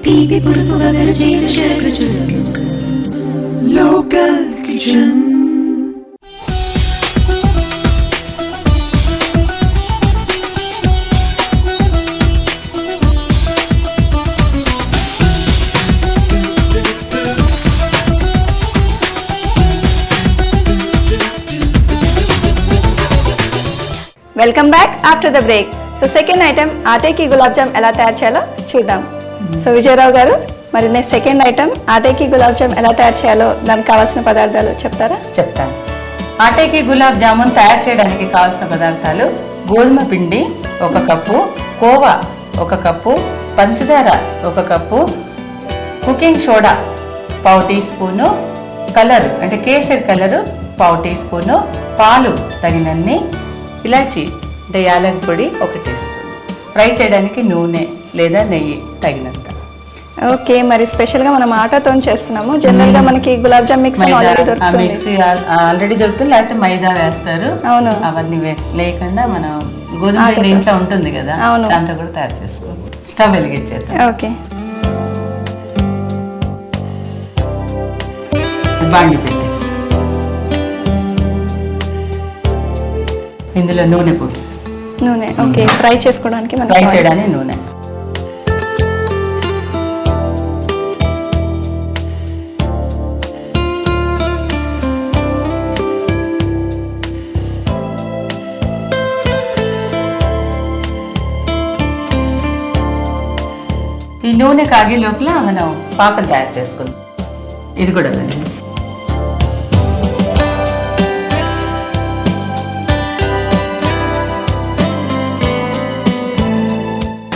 Local Kitchen. Welcome back after the break. So second item ఆటే కి గులాబ్ జామ్ ఎలా తయారు చేయాలో చూద్దాం. సో విజయరావు గారు, మరి నెక్స్ట్ సెకండ్ ఐటమ్ ఆటే కి గులాబ్ జామ్ ఎలా తయారు చేయాలో దానికి కావాల్సిన పదార్థాలు చెప్తారా? చెప్తాను. ఆటే కి గులాబ్ జామున్ తయారు చేయడానికి కావాల్సిన పదార్థాలు గోధుమ పిండి 1 కప్పు, కోవా 1 కప్పు, పంచదార 1 cup, cooking soda 1/2 teaspoon, colour అంటే కేసరి కలరు 1/2 టీ స్పూను, పాలు తగినన్ని, ఇలాచి అంటే యాలక్ పొడి 1 టీ స్పూన్, ఫ్రై చేయడానికి నూనె లేదా నెయ్యి తగినంత. ఓకే, మరి స్పెషల్ గా మనం ఆటాతో చేస్తున్నాము. జనరల్ గా మనకి గులాబ్ జామ్ మిక్స్ ఆల్రెడీ దొరుకుతుంది. మిక్సీ ఆల్రెడీ దొరుకుతుంది, లేకపోతే మైదా వేస్తారు. అవును, అవన్నీ లేకుండా మనం గోధుమ పిండి ఇంట్లో ఉంటుంది కదా, దాంతో కూడా తయారు చేసుకోవచ్చు. స్టవ్ వెలిగించేద్దాం. ఓకే, బాండి పెట్టేసి ఇందులో నూనె పోసేసి నూనె. ఓకే, ఫ్రై చేసుకోవడానికి ఫ్రై చేయడానికి నూనె. ఈ నూనె కాగే లోపల మనం పాకం తయారు చేసుకుందాం. ఇది కూడా వెళ్ళండి.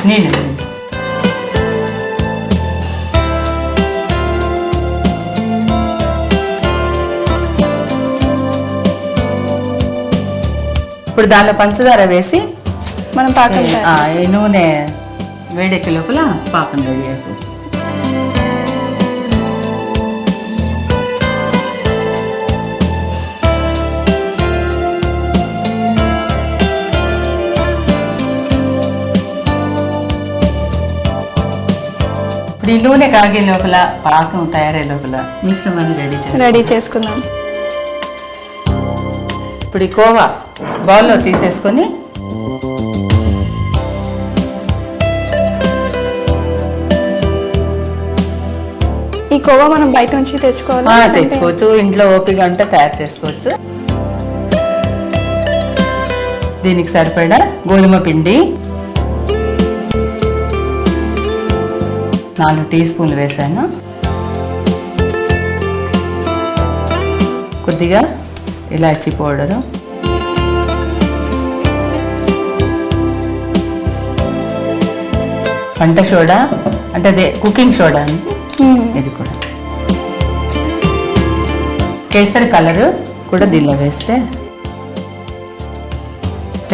నేను ఇప్పుడు దానిలో పంచదార వేసి మనం పాకం ఈ నూనె వేడెక్కే లోపల పాకం రెడీ అయిపోతుంది. ఇప్పుడు ఈ నూనె కాగే లోపల పాకం తయారయ్యే లోపల మిశ్రమాన్ని రెడీ చేసుకుందాం. ఇప్పుడు ఈ కోవా బౌల్లో తీసేసుకొని ఈ కోవా మనం బయట నుంచి తెచ్చుకోవచ్చు, ఇంట్లో ఓపిక ఉంటే తయారు చేసుకోవచ్చు. దీనికి సరిపడా గోధుమ పిండి 4 టీ స్పూన్లు వేసాను. కొద్దిగా ఇలాచీ పౌడరు, వంట సోడా అంటే అదే కుకింగ్ సోడా, ఇది కూడా కేసరి కలరు కూడా దీనిలో వేస్తే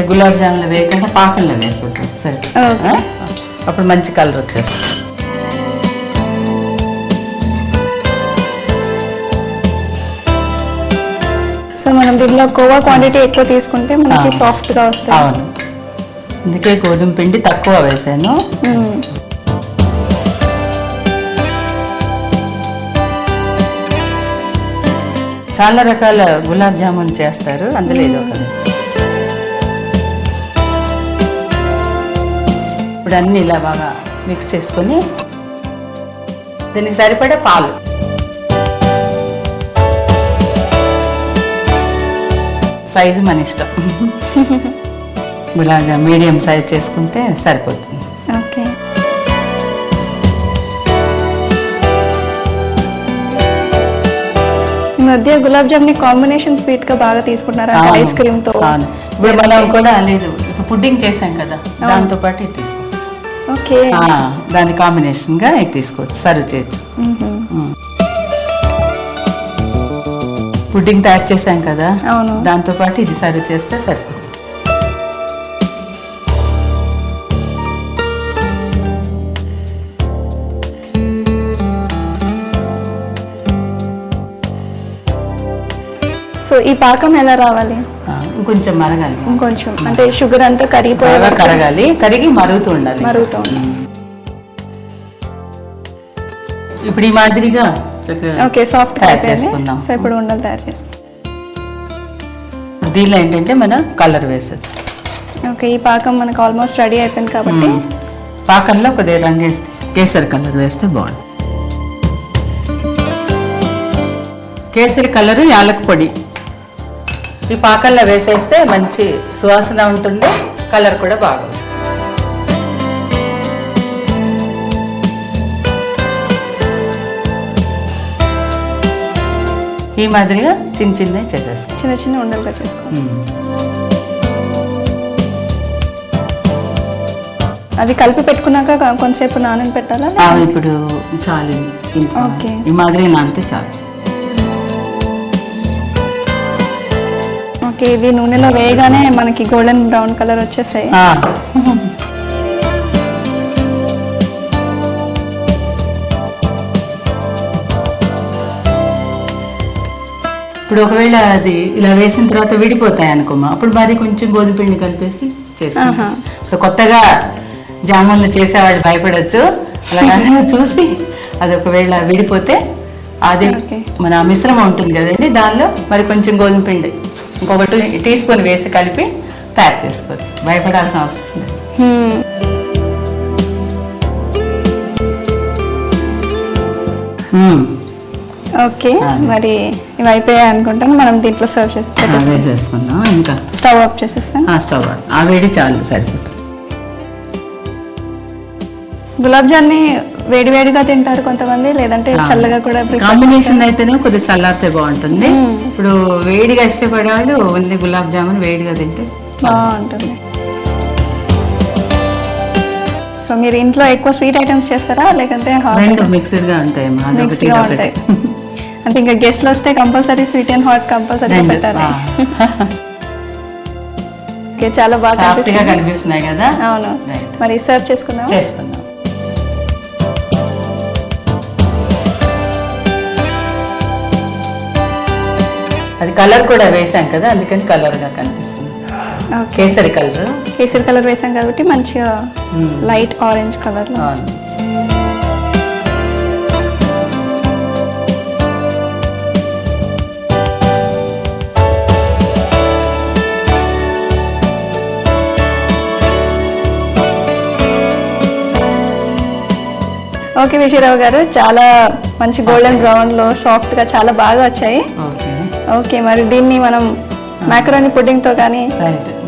గులాబ్ జామున్లో వేయకుండా పాకంలో వేసుకుంటాం. సరే, అప్పుడు మంచి కలర్ వచ్చేస్తుంది. సో మనం దీనిలో కోవా క్వాంటిటీ ఎక్కువ తీసుకుంటే మనకి సాఫ్ట్ గా వస్తుంది. అవును, అందుకే గోధుమ పిండి తక్కువ వేసాను. చాలా రకాల గులాబ్ జామున్ చేస్తారు, అందులో ఏదో ఒకటి. ఇప్పుడు అన్ని ఇలా బాగా మిక్స్ చేసుకొని దీనికి సరిపడే పాలు, సైజు మన ఇష్టం. గులాబ్ జామ్ మీడియం సైజ్ చేసుకుంటే సరిపోతుంది. ఓకే, ఈ మధ్య గులాబ్ జామ్ ని కాంబినేషన్ స్వీట్ గా బాగా తీసుకుంటున్నారు, ఐస్ క్రీమ్ తో. ఇప్పుడు మనం కూడా లేదు, ఇప్పుడు పుడ్డింగ్ చేసాం కదా, దాంతో పాటు ఇది తీసుకోవచ్చు. ఓకే, దాని కాంబినేషన్ గా ఇది తీసుకోవచ్చు, సర్వ్ చేయొచ్చు. పుడ్డింగ్ తయారు చేసాం కదా, దాంతో పాటు ఇది సర్వ్ చేస్తే సరిపోతుంది. సో ఈ పాకం ఎలా రావాలి? ఇంకొంచెం మరగాలి, ఇంకొంచెం అంటే షుగర్ అంతా కరిగిపోయి కరగాలి, కరిగి మరుగుతూ ఉండాలి. ఇప్పుడు ఈ మాదిరిగా చక్కగా ఓకే, సాఫ్ట్ తయారు చేసుకుందాం. సో ఇప్పుడు ఉండలు తయారు చేసుకుందాం. దీనిలో ఏంటంటే మనం కలర్ వేసేది. ఓకే, ఈ పాకం మనకు ఆల్మోస్ట్ రెడీ అయిపోయింది కాబట్టి పాకంలో కొద్దిగా రంగు వేస్తే కేసరి కలర్ వేస్తే బాగుంది. కేసరి కలరు యాలక పొడి ఈ పాకంలో వేసేస్తే మంచి సువాసన ఉంటుంది, కలర్ కూడా బాగా వస్తుంది. ఈ మాదిరిగా చిన్న చిన్నవి చేసేస్తాం, చిన్న చిన్న ఉండలుగా చేసుకోవాలి. అది కలిపి పెట్టుకున్నాక కొంతసేపు నానని పెట్టాలా? ఇప్పుడు చాలు, ఓకే, ఈ మాదిరి నానితే చాలు. ఓకే, ఇది నూనెలో వేయగానే మనకి గోల్డెన్ బ్రౌన్ కలర్ వచ్చేసాయి. ఇప్పుడు ఒకవేళ అది ఇలా వేసిన తర్వాత విడిపోతాయి అనుకోమా, అప్పుడు మరి కొంచెం గోధుమ పిండి కలిపేసి చేస్తాం. ఇప్పుడు కొత్తగా జామున్లు చేసేవాళ్ళు భయపడచ్చు, అలాగే చూసి అది ఒకవేళ విడిపోతే అది మన మిశ్రమం ఉంటుంది కదండి, దానిలో మరి కొంచెం గోధుమ పిండి ఇంకొక 2 టీ స్పూన్ వేసి కలిపి తయారు చేసుకోవచ్చు, భయపడాల్సిన అవసరం లేదు. ఓకే, మరి ఇవి అయిపోయాయి అనుకుంటాను. మనం దీంట్లో సర్వ్ చేసేసుకుందాం. ఇంకా స్టవ్ ఆఫ్ చేసేస్తాం. స్టవ్ ఆ వేడి చాలు, సరిపోతుంది. గులాబ్ జామ్ని వేడివేడిగా తింటారు కొంతమంది, లేదంటే చల్లగా కూడా. కాంబినేషన్ అయితేనే కొద్దిగా చల్లారితే బాగుంటుంది. ఇప్పుడు వేడిగా ఇష్టపడే వాళ్ళు ఓన్లీ గులాబ్ జామున్ వేడిగా తింటే బాగుంటుంది. సో మీరు ఇంట్లో ఎక్కువ స్వీట్ ఐటమ్స్ చేస్తారా, లేకంటే రెండు మిక్స్డ్ గా ఉంటాయి? అంటే ఇంకా గెస్ట్లు వస్తే compulsory sweet and hot compulsory పెట్టాలి. చాలా బాగా కనిపిస్తున్నాయి కదా. అవును, మరి సర్వ్ చేసుకుందాం. అది కలర్ కూడా వేసాం కదా, అందుకని కలర్ గా కనిపిస్తుంది. కేసరి కలర్ వేసాం కాబట్టి మంచిగా లైట్ ఆరెంజ్ కలర్ లో. ఓకే విజయరావు గారు, చాలా మంచి గోల్డెన్ బ్రౌన్ లో సాఫ్ట్ గా చాలా బాగా వచ్చాయి. ఓకే, మరి దీన్ని మనం మాకరోని పుడ్డింగ్ తో కానీ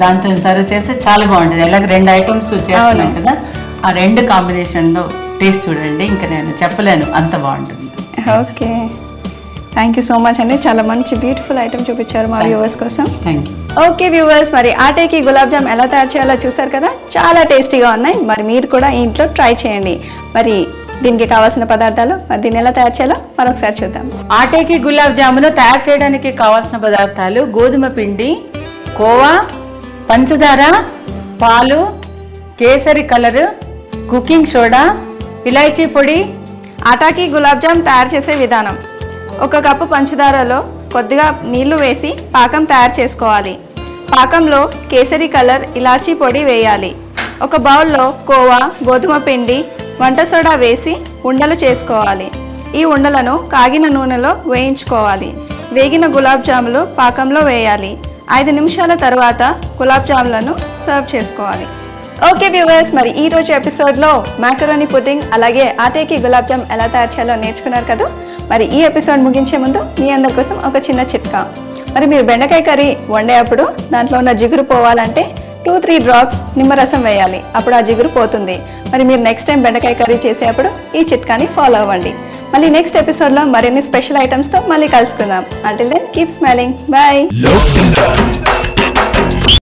దాంతో సర్వ్ చేస్తే చాలా బాగుంటుంది. అలాగే 2 ఐటమ్స్ చేస్తున్నాం కదా, ఆ 2 కాంబినేషన్ లో టేస్ట్ చూడండి, ఇంకా నేను చెప్పలేను, అంత బాగుంటుంది. Okay, thank you so much అండి, చాలా మంచి బ్యూటిఫుల్ ఐటమ్ చూపించారు మా వ్యూవర్స్ కోసం. ఓకే వ్యూవర్స్, మరి ఆటేకి గులాబ్ జామ్ ఎలా తయారు చేయాలో చూసారు కదా, చాలా టేస్టీగా ఉన్నాయి. మరి మీరు కూడా ఇంట్లో ట్రై చేయండి. మరి దీనికి కావాల్సిన పదార్థాలు, మరి దీన్ని ఎలా తయారు చేయాలో మరొకసారి చూద్దాం. ఆటేకి గులాబ్ జామును తయారు చేయడానికి కావాల్సిన పదార్థాలు: గోధుమ పిండి, కోవా, పంచదార, పాలు, కేసరి కలర్, కుకింగ్ సోడా, ఇలాచీ పొడి. ఆటాకి గులాబ్ జామ్ తయారు చేసే విధానం: 1 కప్పు పంచదారలో కొద్దిగా నీళ్లు వేసి పాకం తయారు చేసుకోవాలి. పాకంలో కేసరి కలర్, ఇలాచీ పొడి వేయాలి. 1 బౌల్లో కోవా, గోధుమ పిండి, వంట సోడా వేసి ఉండలు చేసుకోవాలి. ఈ ఉండలను కాగిన నూనెలో వేయించుకోవాలి. వేగిన గులాబ్ జాములు పాకంలో వేయాలి. 5 నిమిషాల తర్వాత గులాబ్ జాములను సర్వ్ చేసుకోవాలి. ఓకే వ్యూవర్స్, మరి ఈ రోజు ఎపిసోడ్లో మాకరోని పుడ్డింగ్ అలాగే ఆటేకి గులాబ్ జామ్ ఎలా తయారు చేయాలో నేర్చుకున్నారు కదా. మరి ఈ ఎపిసోడ్ ముగించే ముందు మీ అందరి కోసం ఒక చిన్న చిట్కా. మరి మీరు బెండకాయ కర్రీ వండేటప్పుడు దాంట్లో ఉన్న జిగురు పోవాలంటే 2-3 డ్రాప్స్ నిమ్మరసం వేయాలి, అప్పుడు ఆ జిగురు పోతుంది. మరి మీరు నెక్స్ట్ టైం బెండకాయ కర్రీ చేసేటప్పుడు ఈ చిట్కాని ఫాలో అవ్వండి. మళ్ళీ నెక్స్ట్ ఎపిసోడ్లో మరిన్ని స్పెషల్ ఐటమ్స్తో మళ్ళీ కలుసుకుందాం. Until then keep smiling, bye.